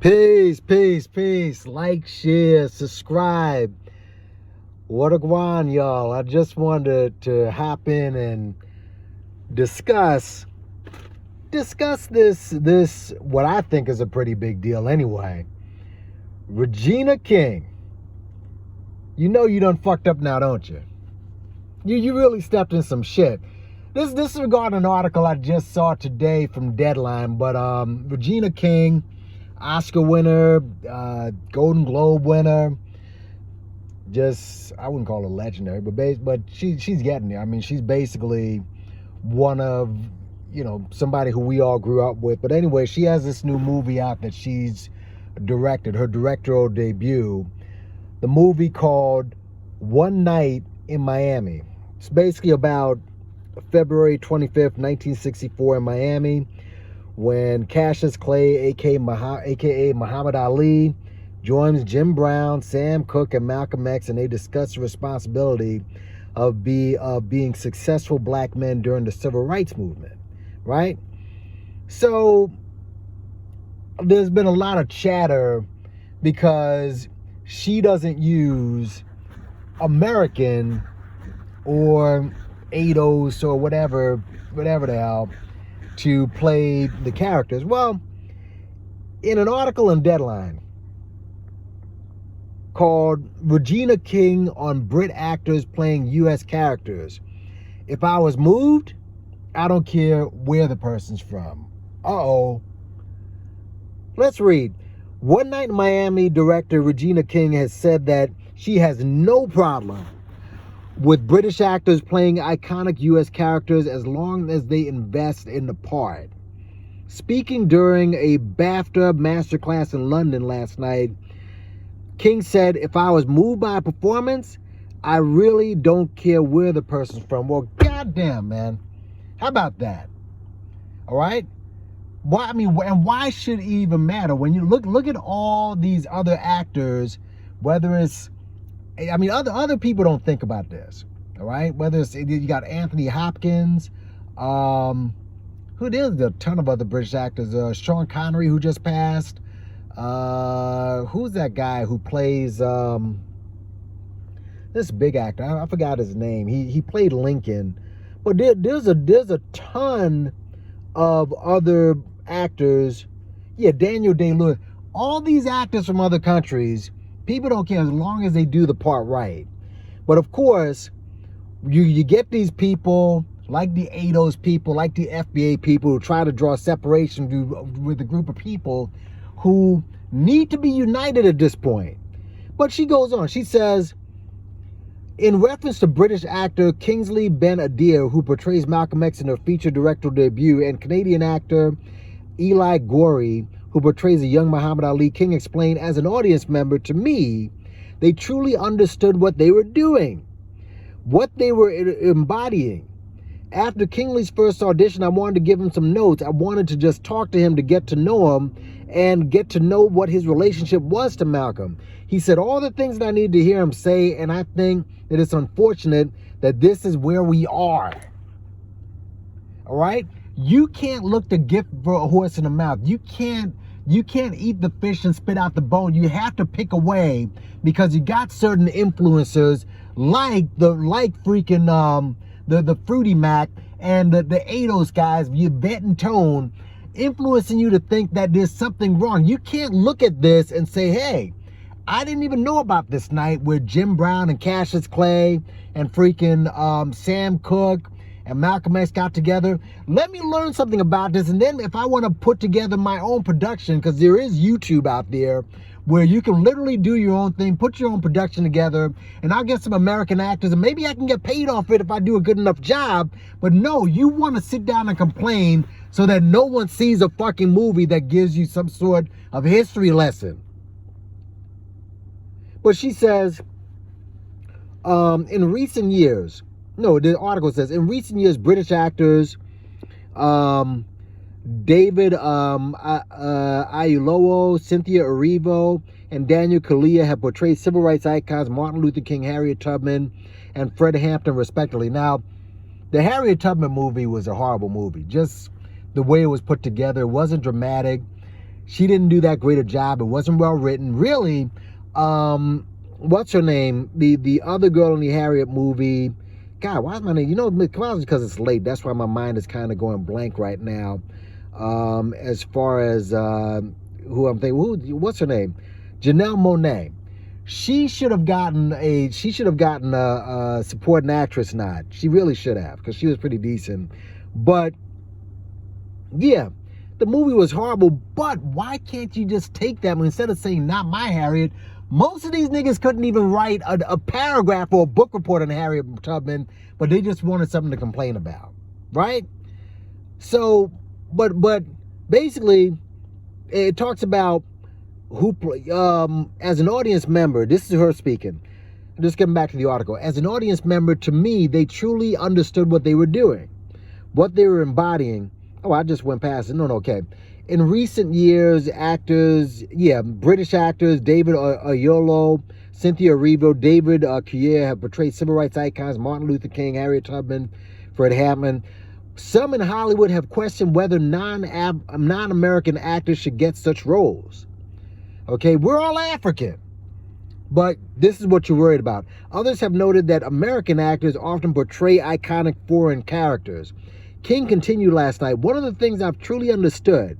Peace, peace, peace. Like, share, subscribe. What a guan, y'all. I just wanted to hop in and discuss this what I think is a pretty big deal anyway. Regina King. You know you done fucked up now, don't you? You really stepped in some shit. This is regarding an article I just saw today from Deadline, but Regina King, Oscar winner, Golden Globe winner, I wouldn't call her legendary, but she's getting there. I mean, she's basically one of, somebody who we all grew up with. But anyway, she has this new movie out that she's directed, her directorial debut. The movie called One Night in Miami. It's basically about February 25th, 1964 in Miami, when Cassius Clay, aka Muhammad Ali, joins Jim Brown, Sam Cooke, and Malcolm X, and they discuss the responsibility of being successful black men during the civil rights movement, right? So there's been a lot of chatter because she doesn't use American or ADOS or whatever the hell to play the characters. Well, in an article in Deadline called Regina King on Brit actors playing U.S. characters, if I was moved, I don't care where the person's from. Let's read. One Night in Miami director Regina King has said that she has no problem with British actors playing iconic U.S. characters as long as they invest in the part. Speaking during a BAFTA masterclass in London last night, King said, if I was moved by a performance, I really don't care where the person's from. Well, goddamn, man. How about that? All right? Why should it even matter? When you look at all these other actors, whether it's, other people don't think about this, all right? Whether it's, you got Anthony Hopkins, there's a ton of other British actors, Sean Connery, who just passed, who's that guy who plays, this big actor, I forgot his name, he played Lincoln, but there's a ton of other actors, Daniel Day-Lewis, all these actors from other countries. People don't care as long as they do the part right. But of course, you get these people like the ADOS people, like the FBA people who try to draw separation with a group of people who need to be united at this point. But she goes on. She says, in reference to British actor Kingsley Ben-Adir, who portrays Malcolm X in her feature directorial debut, and Canadian actor Eli Gorey, who portrays a young Muhammad Ali, King explained, as an audience member, to me, they truly understood what they were doing, what they were embodying. After Kingsley's first audition, I wanted to give him some notes. I wanted to just talk to him to get to know him and get to know what his relationship was to Malcolm. He said all the things that I needed to hear him say, and I think that it's unfortunate that this is where we are. All right? You can't look the gift for a horse in the mouth. You can't eat the fish and spit out the bone. You have to pick away because you got certain influencers like the Fruity Mac and the ADOS guys, Yvette and Tone, influencing you to think that there's something wrong. You can't look at this and say, hey, I didn't even know about this night where Jim Brown and Cassius Clay and Sam Cooke and Malcolm X got together. Let me learn something about this. And then if I want to put together my own production, because there is YouTube out there where you can literally do your own thing, put your own production together, and I'll get some American actors, and maybe I can get paid off it if I do a good enough job. But no, you want to sit down and complain so that no one sees a fucking movie that gives you some sort of history lesson. But she says, in recent years, the article says, in recent years, British actors, David Oyelowo, Cynthia Erivo, and Daniel Kaluuya have portrayed civil rights icons Martin Luther King, Harriet Tubman, and Fred Hampton, respectively. Now, the Harriet Tubman movie was a horrible movie. Just the way it was put together, it wasn't dramatic. She didn't do that great a job. It wasn't well written. Really, what's her name? The other girl in the Harriet movie. God, why is my name? You know, because it's late. That's why my mind is kind of going blank right now. As far as who I'm thinking, what's her name? Janelle Monáe. She should have gotten a supporting actress nod. She really should have, because she was pretty decent. But yeah, the movie was horrible. But why can't you just take that instead of saying "not my Harriet"? Most of these niggas couldn't even write a paragraph or a book report on Harriet Tubman, but they just wanted something to complain about, right? So, but basically, it talks about who, as an audience member, this is her speaking. I'm just getting back to the article. As an audience member, to me, they truly understood what they were doing, what they were embodying. Oh, I just went past it. No, okay. In recent years, actors, British actors, David Oyelowo, Cynthia Erivo, David Cuyer have portrayed civil rights icons, Martin Luther King, Harriet Tubman, Fred Hampton. Some in Hollywood have questioned whether non-American actors should get such roles. Okay, we're all African, but this is what you're worried about. Others have noted that American actors often portray iconic foreign characters. King continued last night, "One of the things I've truly understood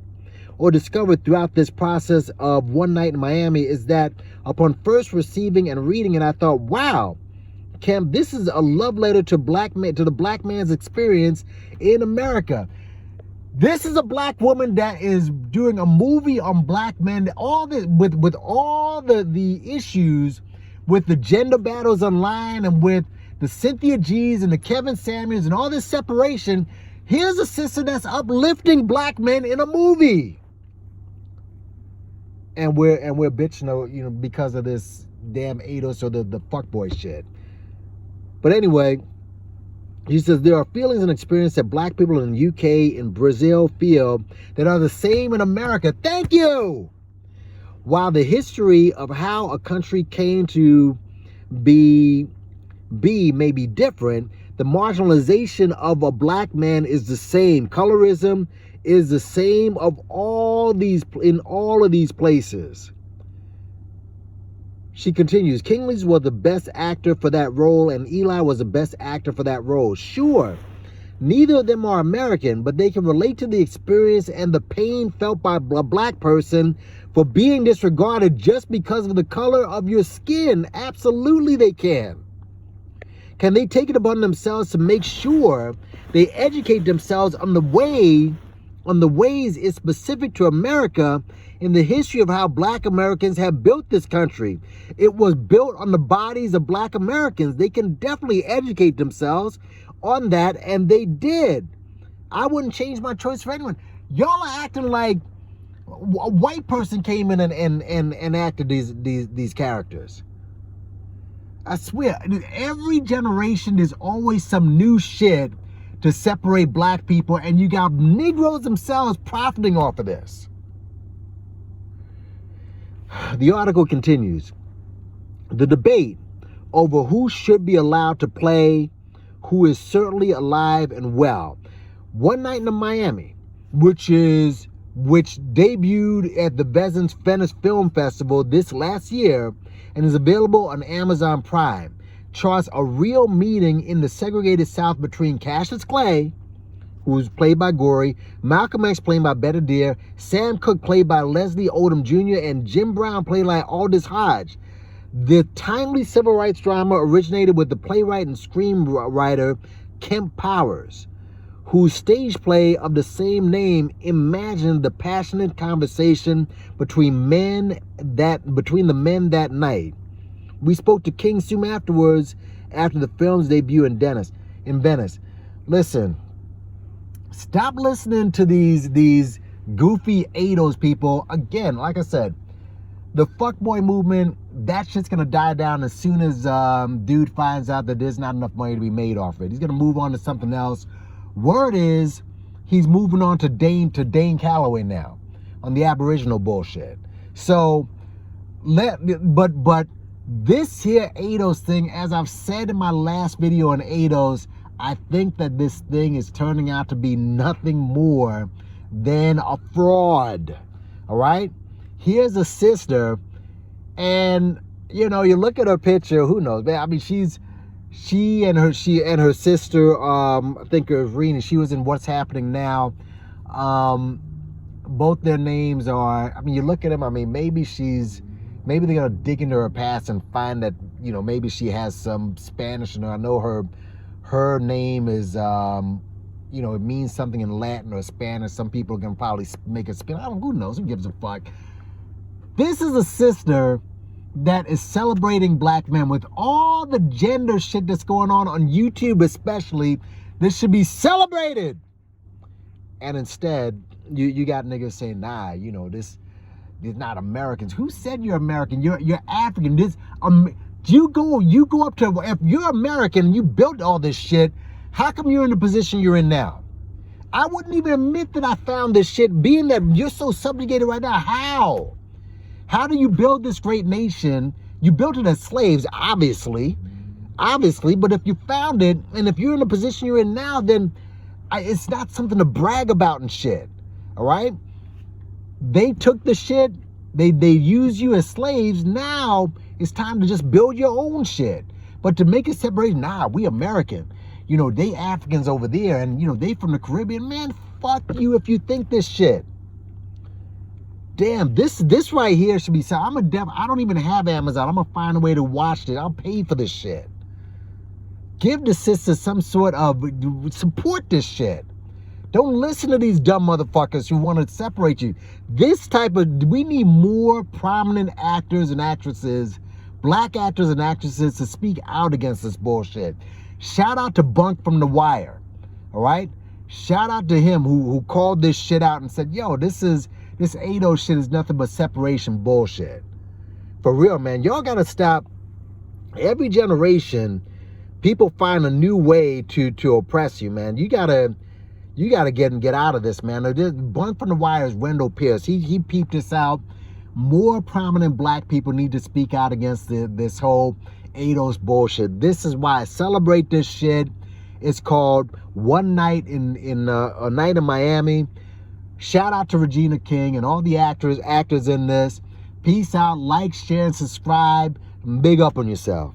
or discovered throughout this process of One Night in Miami is that upon first receiving and reading it, I thought, wow, Cam, this is a love letter to the black man's experience in America." This is a black woman that is doing a movie on black men, all this with all the issues with the gender battles online and with the Cynthia G's and the Kevin Samuels and all this separation. Here's a sister that's uplifting black men in a movie. And we're bitching, because of this damn ADOS or the fuckboy shit. But anyway, he says there are feelings and experiences that black people in the UK and Brazil feel that are the same in America. Thank you. While the history of how a country came to be may be different, the marginalization of a black man is the same. Colorism is the same in all of these places. She continues, Kingsley was the best actor for that role and Eli was the best actor for that role. Sure, neither of them are American, but they can relate to the experience and the pain felt by a black person for being disregarded just because of the color of your skin. Absolutely they can. Can they take it upon themselves to make sure they educate themselves on the ways it's specific to America in the history of how black Americans have built this country? It was built on the bodies of black Americans. They can definitely educate themselves on that, and they did. I wouldn't change my choice for anyone. Y'all are acting like a white person came in and acted these characters. I swear, every generation there's always some new shit to separate black people, and you got Negroes themselves profiting off of this. The article continues. The debate over who should be allowed to play who is certainly alive and well. One Night in Miami, which debuted at the Venice Film Festival this last year and is available on Amazon Prime, charts a real meeting in the segregated South between Cassius Clay, who's played by Gory, Malcolm X played by Bette Deer, Sam Cooke played by Leslie Odom Jr., and Jim Brown played by Aldous Hodge. The timely civil rights drama originated with the playwright and screenwriter Kemp Powers, whose stage play of the same name imagined the passionate conversation between the men that night. We spoke to King soon afterwards, after the film's debut in Venice. Listen, stop listening to these goofy ADOS people. Again, like I said, the fuckboy movement, that shit's gonna die down as soon as dude finds out that there's not enough money to be made off it. He's gonna move on to something else. Word is he's moving on to Dane Calloway now on the Aboriginal bullshit. So but this here ADOS thing, as I've said in my last video on ADOS, I think that this thing is turning out to be nothing more than a fraud. All right? Here's a sister, and you know, you look at her picture, who knows, man? I mean, she and her sister, I think it was Rena, she was in What's Happening Now. Both their names are, I mean, you look at them, I mean, maybe they're gonna dig into her past and find that, you know, maybe she has some Spanish in her. I know her name is, you know, it means something in Latin or Spanish. Some people can probably make it spin. I don't know, who knows? Who gives a fuck? This is a sister that is celebrating black men with all the gender shit that's going on YouTube especially. This should be celebrated. And instead, you got niggas saying, nah, you know, this is not Americans. Who said you're American? You're African. You go up to, if you're American and you built all this shit, how come you're in the position you're in now? I wouldn't even admit that I found this shit, being that you're so subjugated right now. How? How do you build this great nation? You built it as slaves, obviously, but if you found it, and if you're in the position you're in now, then it's not something to brag about and shit, all right? They took the shit, they used you as slaves. Now it's time to just build your own shit. But to make it separate, nah, we American. You know, they Africans over there, and you know, they from the Caribbean. Man, fuck you if you think this shit. Damn, this right here should be, I'm a devil. I don't even have Amazon. I'm gonna find a way to watch it. I'll pay for this shit. Give the sisters some sort of, support this shit. Don't listen to these dumb motherfuckers who want to separate you. We need more prominent actors and actresses, black actors and actresses, to speak out against this bullshit. Shout out to Bunk from The Wire, all right? Shout out to him who called this shit out and said, yo, this ADOS shit is nothing but separation bullshit. For real, man. Y'all gotta stop. Every generation, people find a new way to oppress you, man. You gotta get out of this, man. Bunk from The Wire is Wendell Pierce. He peeped this out. More prominent black people need to speak out against this whole ADOS bullshit. This is why I celebrate this shit. It's called One Night in a Night in Miami. Shout out to Regina King and all the actors in this. Peace out. Like, share, and subscribe. Big up on yourself.